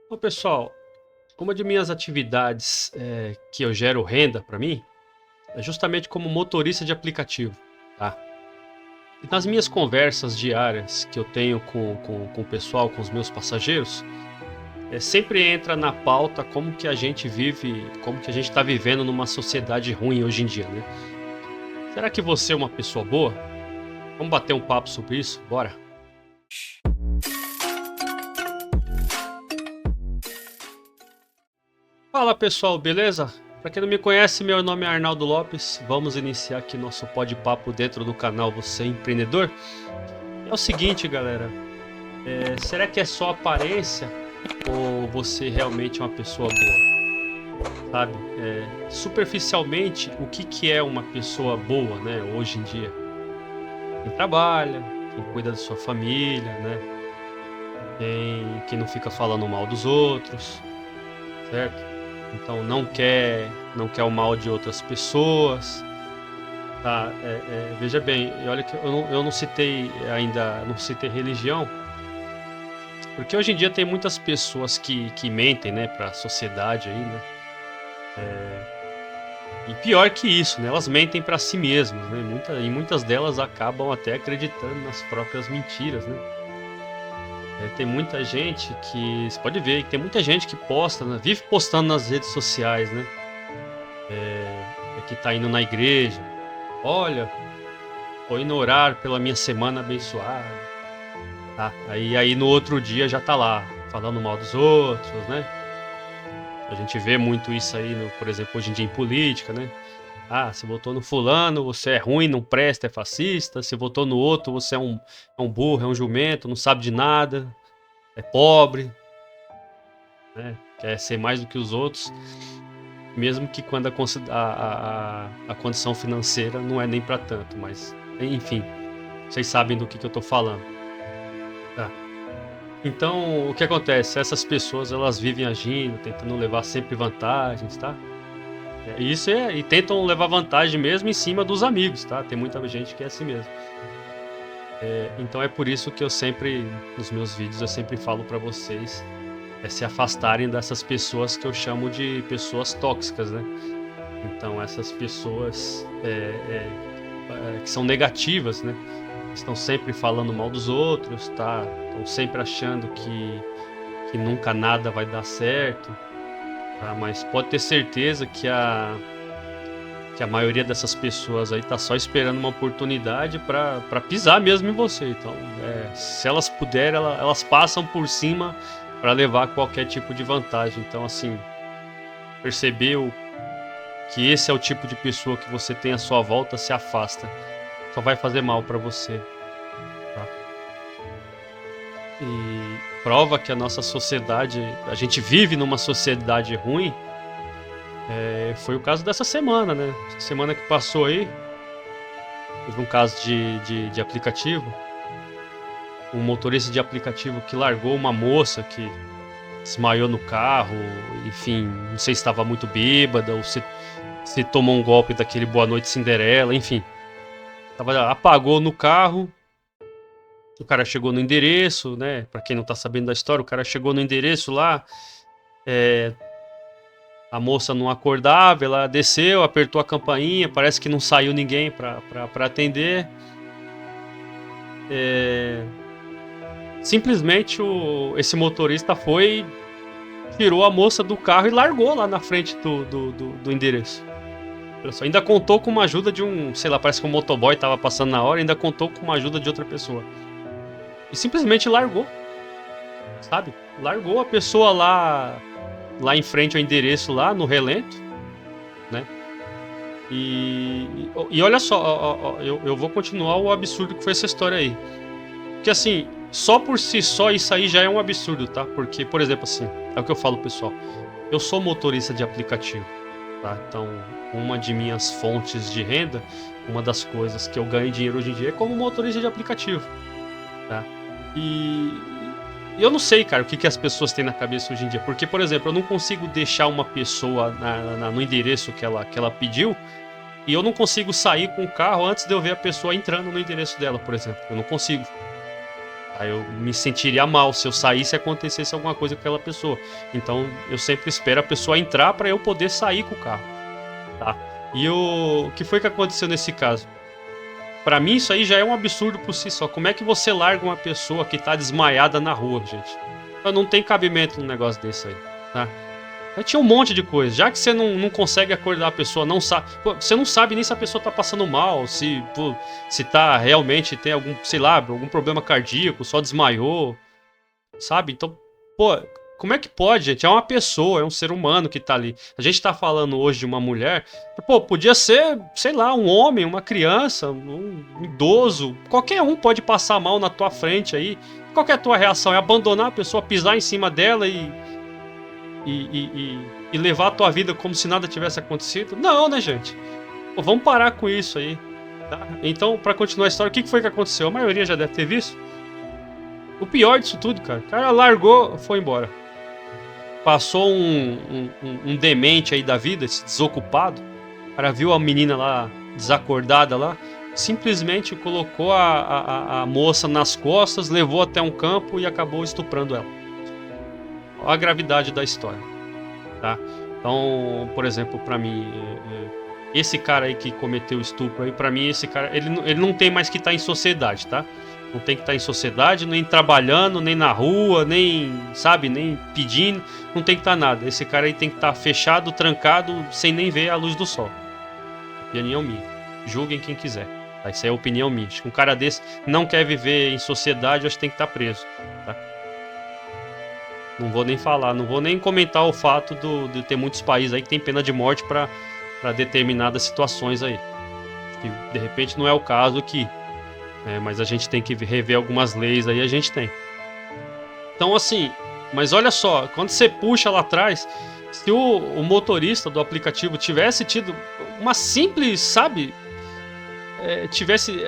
Bom, pessoal, uma de minhas atividades que eu gero renda para mim é justamente como motorista de aplicativo, tá? E nas minhas conversas diárias que eu tenho com o pessoal, com os meus passageiros, sempre entra na pauta como que a gente vive, como que a gente está vivendo numa sociedade ruim hoje em dia, né? Será que você é uma pessoa boa? Vamos bater um papo sobre isso? Bora! Fala pessoal, beleza? Para quem não me conhece, meu nome é Arnaldo Lopes. Vamos iniciar aqui nosso bate-papo dentro do canal Você é Empreendedor. É o seguinte, galera. Será que é só aparência ou você realmente é uma pessoa boa? Sabe? Superficialmente, o que é uma pessoa boa, né? Hoje em dia, quem trabalha, quem cuida da sua família, né? Quem não fica falando mal dos outros, certo? Então não quer o mal de outras pessoas, tá? Veja bem, e olha que eu não citei ainda, não citei religião, porque hoje em dia tem muitas pessoas que mentem, né, para a sociedade aí, né? E pior que isso, né? Elas mentem para si mesmas, né? E muitas delas acabam até acreditando nas próprias mentiras, né? Tem muita gente que você pode ver que tem muita gente que posta, né, vive postando nas redes sociais, né? Que tá indo na igreja. Olha, tô indo orar pela minha semana abençoada, tá? Aí no outro dia já tá lá, falando mal dos outros, né? A gente vê muito isso aí, por exemplo, hoje em dia em política, né? Ah, se votou no fulano, você é ruim, não presta, é fascista. Se votou no outro, você é um burro, é um jumento, não sabe de nada, é pobre, né? Quer ser mais do que os outros, mesmo que quando a condição financeira não é nem para tanto, mas enfim, vocês sabem do que eu tô falando. Tá. Então, o que acontece? Essas pessoas, elas vivem agindo, tentando levar sempre vantagens, tá? E tentam levar vantagem mesmo em cima dos amigos, tá? Tem muita gente que é assim mesmo. Então é por isso que eu sempre, nos meus vídeos, eu sempre falo pra vocês se afastarem dessas pessoas que eu chamo de pessoas tóxicas, né? Então essas pessoas que são negativas, né? Estão sempre falando mal dos outros, tá? Estão sempre achando que nunca nada vai dar certo, tá? Mas pode ter certeza que a maioria dessas pessoas aí tá só esperando uma oportunidade para pisar mesmo em você. Então, se elas puderem, elas passam por cima para levar qualquer tipo de vantagem. Então, assim, percebeu que esse é o tipo de pessoa que você tem à sua volta, se afasta. Só vai fazer mal para você, tá? E prova que a nossa sociedade, a gente vive numa sociedade ruim, foi o caso dessa semana, né? Essa semana que passou aí, teve um caso de aplicativo, um motorista de aplicativo que largou uma moça que desmaiou no carro, enfim, não sei se estava muito bêbada ou se tomou um golpe daquele Boa Noite Cinderela, enfim. Apagou no carro, o cara chegou no endereço, né? Pra quem não tá sabendo da história, o cara chegou no endereço lá, a moça não acordava, ela desceu, apertou a campainha, parece que não saiu ninguém pra atender. Simplesmente esse motorista foi, tirou a moça do carro e largou lá na frente do endereço. Olha só, ainda contou com uma ajuda de sei lá, parece que um motoboy tava passando na hora, ainda contou com uma ajuda de outra pessoa. E simplesmente largou, sabe? Largou a pessoa lá em frente ao endereço, lá no relento, né? E olha só, eu vou continuar o absurdo que foi essa história aí. Porque assim, só por si só isso aí já é um absurdo, tá? Porque, por exemplo, assim, é o que eu falo, pessoal. Eu sou motorista de aplicativo, tá? Então, uma de minhas fontes de renda, uma das coisas que eu ganho dinheiro hoje em dia é como motorista de aplicativo, tá? E eu não sei, cara, o que as pessoas têm na cabeça hoje em dia. Porque, por exemplo, eu não consigo deixar uma pessoa no endereço que ela pediu, e eu não consigo sair com o carro antes de eu ver a pessoa entrando no endereço dela, por exemplo. Eu não consigo. Aí eu me sentiria mal se eu saísse e acontecesse alguma coisa com aquela pessoa. Então eu sempre espero a pessoa entrar para eu poder sair com o carro, tá? E o que foi que aconteceu nesse caso? Pra mim isso aí já é um absurdo por si só. Como é que você larga uma pessoa que tá desmaiada na rua, gente? Então, não tem cabimento num negócio desse aí, tá? Aí tinha um monte de coisa. Já que você não consegue acordar a pessoa, não sabe. Pô, você não sabe nem se a pessoa tá passando mal, se, pô, se tá realmente tem algum, sei lá, algum problema cardíaco, só desmaiou, sabe? Então, pô, como é que pode, gente? É uma pessoa, é um ser humano que tá ali. A gente tá falando hoje de uma mulher, pô, podia ser, sei lá, um homem, uma criança, um idoso, qualquer um pode passar mal na tua frente aí. Qual que é a tua reação? É abandonar a pessoa, pisar em cima dela e levar a tua vida como se nada tivesse acontecido? Não, né, gente? Pô, vamos parar com isso aí, tá? Então, pra continuar a história, o que foi que aconteceu? A maioria já deve ter visto. O pior disso tudo, cara, o cara largou, foi embora. Passou um demente aí da vida, esse desocupado. O cara viu a menina lá, desacordada lá, simplesmente colocou a moça nas costas, levou até um campo e acabou estuprando ela. Olha a gravidade da história, tá? Então, por exemplo, pra mim, esse cara aí que cometeu o estupro aí, pra mim, esse cara, ele não tem mais que estar em sociedade, tá? Não tem que estar em sociedade, nem trabalhando, nem na rua, nem, sabe, nem pedindo, não tem que estar nada. Esse cara aí tem que estar fechado, trancado, sem nem ver a luz do sol. Opinião minha. Julguem quem quiser. Tá? Isso é opinião minha. Acho que um cara desse não quer viver em sociedade, acho que tem que estar preso, tá? Não vou nem falar, não vou nem comentar o fato de ter muitos países aí que tem pena de morte para determinadas situações aí. Acho que de repente não é o caso aqui, né? Mas a gente tem que rever algumas leis aí, a gente tem. Então assim, mas olha só, quando você puxa lá atrás, se o motorista do aplicativo tivesse tido uma simples, sabe, tivesse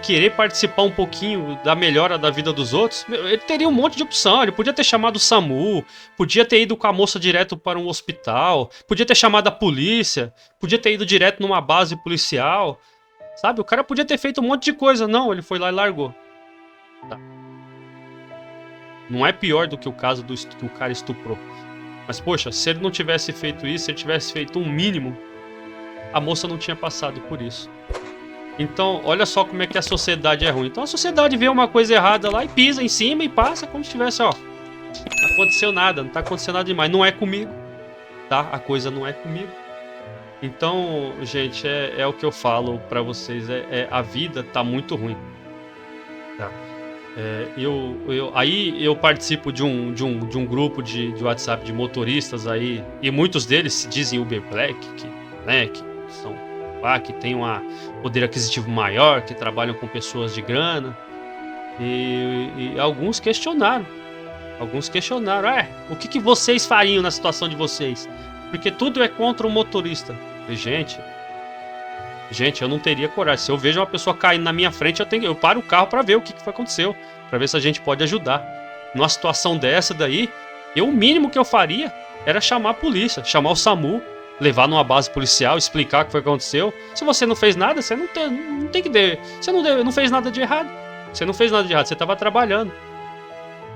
querer participar um pouquinho da melhora da vida dos outros, ele teria um monte de opção. Ele podia ter chamado o SAMU, podia ter ido com a moça direto para um hospital, podia ter chamado a polícia, podia ter ido direto numa base policial, sabe? O cara podia ter feito um monte de coisa. Não, ele foi lá e largou. Tá. Não é pior do que o caso que o cara estuprou. Mas, poxa, se ele não tivesse feito isso, se ele tivesse feito um mínimo, a moça não tinha passado por isso. Então, olha só como é que a sociedade é ruim. Então a sociedade vê uma coisa errada lá e pisa em cima e passa como se tivesse, ó, não aconteceu nada, não tá acontecendo nada demais. Não é comigo, tá? A coisa não é comigo. Então, gente, é o que eu falo pra vocês. A vida tá muito ruim. Tá? Aí eu participo de um grupo de WhatsApp de motoristas aí, e muitos deles se dizem Uber Black, né, que são lá, que tem um poder aquisitivo maior, que trabalham com pessoas de grana, e alguns questionaram. O que vocês fariam na situação de vocês? Porque tudo é contra o motorista. E, gente, eu não teria coragem. Se eu vejo uma pessoa caindo na minha frente, eu paro o carro pra ver o que aconteceu, pra ver se a gente pode ajudar. Numa situação dessa daí, o mínimo que eu faria era chamar a polícia, chamar o SAMU, levar numa base policial, explicar o que foi que aconteceu. Se você não fez nada, você não tem que ver. Você não fez nada de errado. Você não fez nada de errado, você estava trabalhando,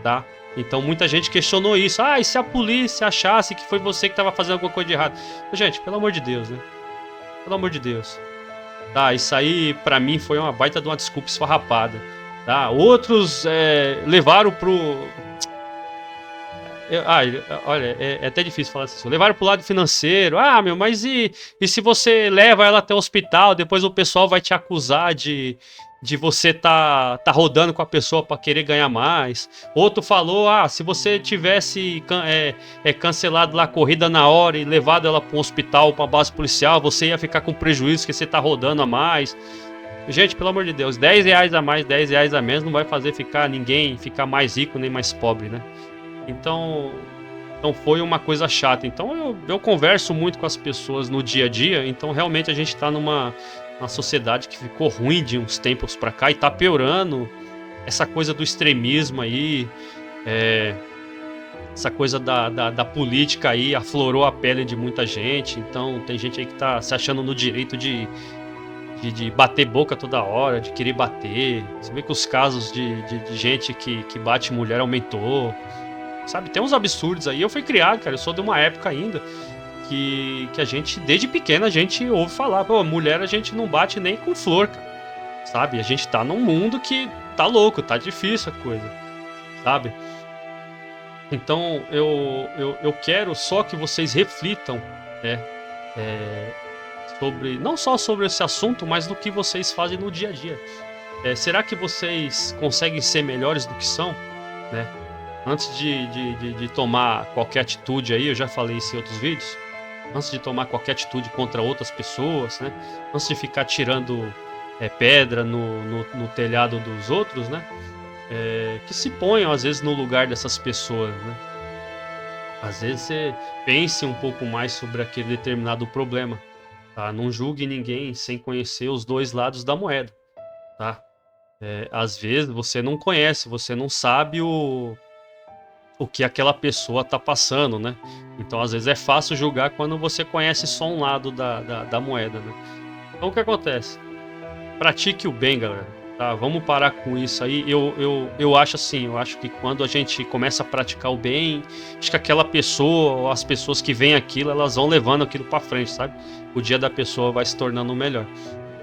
tá? Então muita gente questionou isso. Ah, e se a polícia achasse que foi você que estava fazendo alguma coisa de errado? Gente, pelo amor de Deus, né? Pelo amor de Deus. Tá, isso aí pra mim foi uma baita de uma desculpa esfarrapada, tá? Outros levaram pro... olha, é até difícil falar assim. Levaram pro lado financeiro. Ah, meu, mas e se você leva ela até o hospital, depois o pessoal vai te acusar de você tá rodando com a pessoa pra querer ganhar mais. Outro falou, se você tivesse cancelado lá a corrida na hora e levado ela pra um hospital, pra base policial, você ia ficar com prejuízo que você tá rodando a mais. Gente, pelo amor de Deus, 10 reais a mais, 10 reais a menos não vai fazer ninguém ficar mais rico nem mais pobre, né? Então foi uma coisa chata. Então eu converso muito com as pessoas no dia a dia. Então realmente a gente tá numa sociedade que ficou ruim de uns tempos pra cá e tá piorando. Essa coisa do extremismo aí, essa coisa da política aí aflorou a pele de muita gente. Então tem gente aí que tá se achando no direito de de bater boca toda hora, de querer bater. Você vê que os casos de gente que bate mulher aumentou, sabe? Tem uns absurdos aí. Eu fui criado, cara, eu sou de uma época ainda que a gente, desde pequena, a gente ouve falar, pô, mulher a gente não bate nem com flor, cara, sabe? A gente tá num mundo que tá louco, tá difícil a coisa, sabe? Então eu quero só que vocês reflitam, né? É, sobre, não só sobre esse assunto, mas do que vocês fazem no dia a dia. Será que vocês conseguem ser melhores do que são, né? Antes de tomar qualquer atitude aí, eu já falei isso em outros vídeos, antes de tomar qualquer atitude contra outras pessoas, né? Antes de ficar tirando pedra no telhado dos outros, né? Que se ponham, às vezes, no lugar dessas pessoas, né? Às vezes você pense um pouco mais sobre aquele determinado problema, tá? Não julgue ninguém sem conhecer os dois lados da moeda, tá? Às vezes você não conhece, você não sabe o que aquela pessoa tá passando, né? Então, às vezes é fácil julgar quando você conhece só um lado da moeda, né? Então, o que acontece? Pratique o bem, galera, tá? Vamos parar com isso aí. Eu acho assim, eu acho que quando a gente começa a praticar o bem, acho que aquela pessoa, ou as pessoas que veem aquilo, elas vão levando aquilo pra frente, sabe? O dia da pessoa vai se tornando melhor.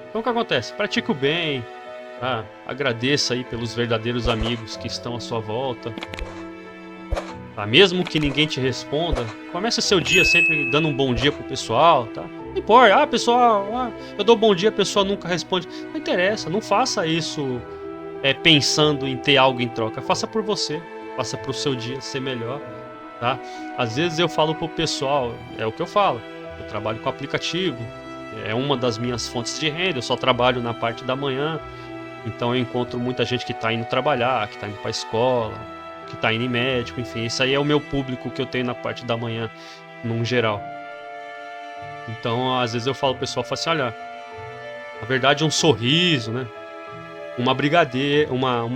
Então, o que acontece? Pratique o bem, tá? Agradeça aí pelos verdadeiros amigos que estão à sua volta. Tá? Mesmo que ninguém te responda, comece o seu dia sempre dando um bom dia pro pessoal, tá? Não importa, pessoal, eu dou bom dia, a pessoa nunca responde. Não interessa, não faça isso pensando em ter algo em troca. Faça por você, faça pro seu dia ser melhor, tá? Às vezes eu falo pro pessoal, é o que eu falo, eu trabalho com aplicativo, é uma das minhas fontes de renda, eu só trabalho na parte da manhã, então eu encontro muita gente que tá indo trabalhar, que tá indo pra escola, que tá indo em médico, enfim, esse aí é o meu público que eu tenho na parte da manhã, num geral. Então, às vezes eu falo pro pessoal, falo assim, olha, na verdade um sorriso, né? Uma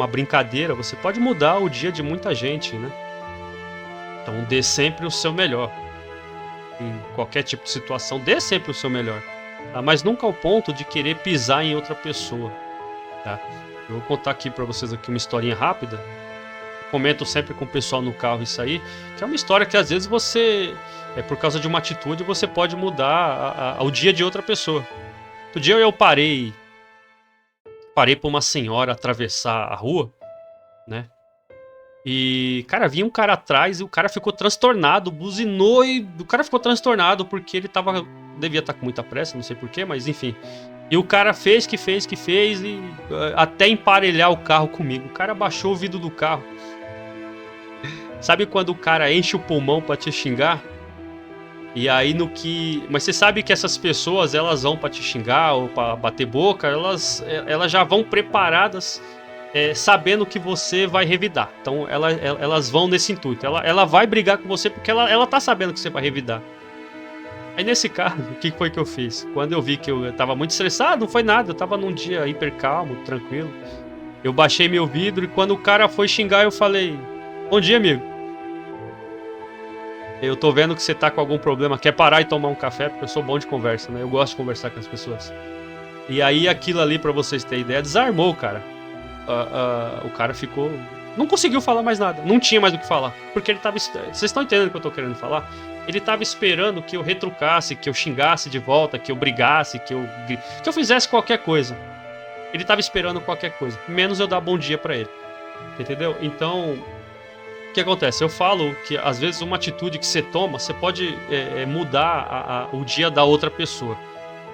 brincadeira, você pode mudar o dia de muita gente, né? Então dê sempre o seu melhor. Em qualquer tipo de situação, dê sempre o seu melhor. Tá? Mas nunca ao ponto de querer pisar em outra pessoa. Tá? Eu vou contar aqui pra vocês aqui uma historinha rápida. Comento sempre com o pessoal no carro isso aí, que é uma história que às vezes você, por causa de uma atitude, você pode mudar o dia de outra pessoa. Outro dia eu parei pra uma senhora atravessar a rua, né? E, cara, vinha um cara atrás e o cara ficou transtornado, buzinou e o cara ficou transtornado porque ele devia estar com muita pressa, não sei porquê, mas enfim. E o cara fez e até emparelhar o carro comigo. O cara baixou o vidro do carro. Sabe quando o cara enche o pulmão pra te xingar? E aí Mas você sabe que essas pessoas, elas vão pra te xingar ou pra bater boca, elas já vão preparadas, sabendo que você vai revidar. Então elas vão nesse intuito. Ela vai brigar com você porque ela tá sabendo que você vai revidar. Aí nesse caso, o que foi que eu fiz? Quando eu vi que eu tava muito estressado, não foi nada, eu tava num dia hiper calmo, tranquilo. Eu baixei meu vidro e quando o cara foi xingar, eu falei: bom dia, amigo. Eu tô vendo que você tá com algum problema, quer parar e tomar um café? Porque eu sou bom de conversa, né? Eu gosto de conversar com as pessoas. E aí aquilo ali, pra vocês terem ideia, desarmou o cara. O cara ficou... Não conseguiu falar mais nada, não tinha mais o que falar. Porque ele tava... Vocês estão entendendo o que eu tô querendo falar? Ele tava esperando que eu retrucasse, que eu xingasse de volta, que eu brigasse, que eu fizesse qualquer coisa. Ele tava esperando qualquer coisa, menos eu dar bom dia pra ele. Entendeu? Então... O que acontece? Eu falo que às vezes uma atitude que você toma, você pode mudar o dia da outra pessoa,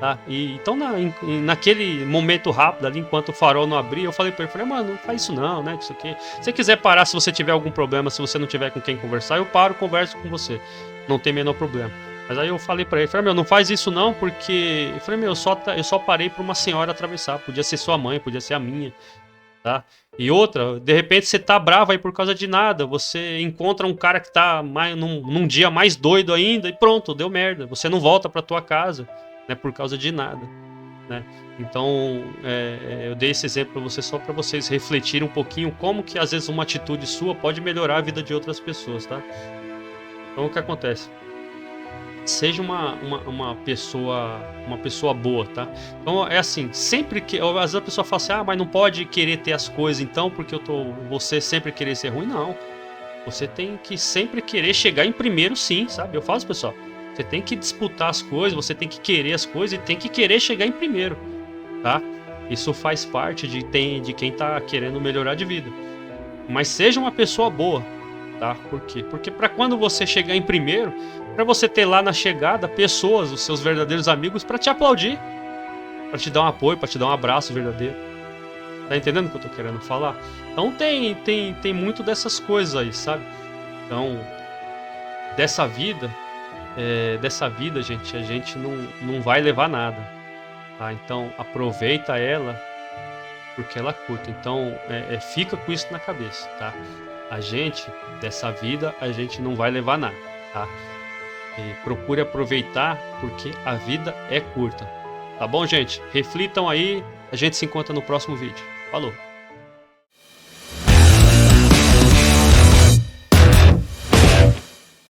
tá? Então naquele momento rápido ali, enquanto o farol não abria, eu falei pra ele, mano, não faz isso não, né? Isso aqui. Se você quiser parar, se você tiver algum problema, se você não tiver com quem conversar, eu paro, converso com você. Não tem menor problema. Mas aí eu falei pra ele, falei, não faz isso não, porque... Eu falei, eu só parei pra uma senhora atravessar, podia ser sua mãe, podia ser a minha. Tá? E outra, de repente você tá bravo aí por causa de nada, você encontra um cara que tá num dia mais doido ainda e pronto, deu merda, você não volta pra tua casa, né, por causa de nada, né? Então, eu dei esse exemplo pra vocês só pra vocês refletirem um pouquinho como que às vezes uma atitude sua pode melhorar a vida de outras pessoas, tá? Então o que acontece? seja uma pessoa boa, tá? Então é assim, sempre que às vezes a pessoa fala assim: "Ah, mas não pode querer ter as coisas então, porque você sempre querer ser ruim", não. Você tem que sempre querer chegar em primeiro sim, sabe? Eu falo isso, pessoal, você tem que disputar as coisas, você tem que querer as coisas e tem que querer chegar em primeiro, tá? Isso faz parte de quem tá querendo melhorar de vida. Mas seja uma pessoa boa, tá? Por quê? Porque para quando você chegar em primeiro, para você ter lá na chegada pessoas, os seus verdadeiros amigos, para te aplaudir, para te dar um apoio, para te dar um abraço verdadeiro. Tá entendendo o que eu tô querendo falar? Então tem muito dessas coisas aí, sabe? Então, dessa vida, gente, a gente não vai levar nada, tá? Então aproveita ela porque ela curta. Então, fica com isso na cabeça, tá? A gente, dessa vida, a gente não vai levar nada, tá? E procure aproveitar porque a vida é curta. Tá bom, gente? Reflitam aí. A gente se encontra no próximo vídeo. Falou!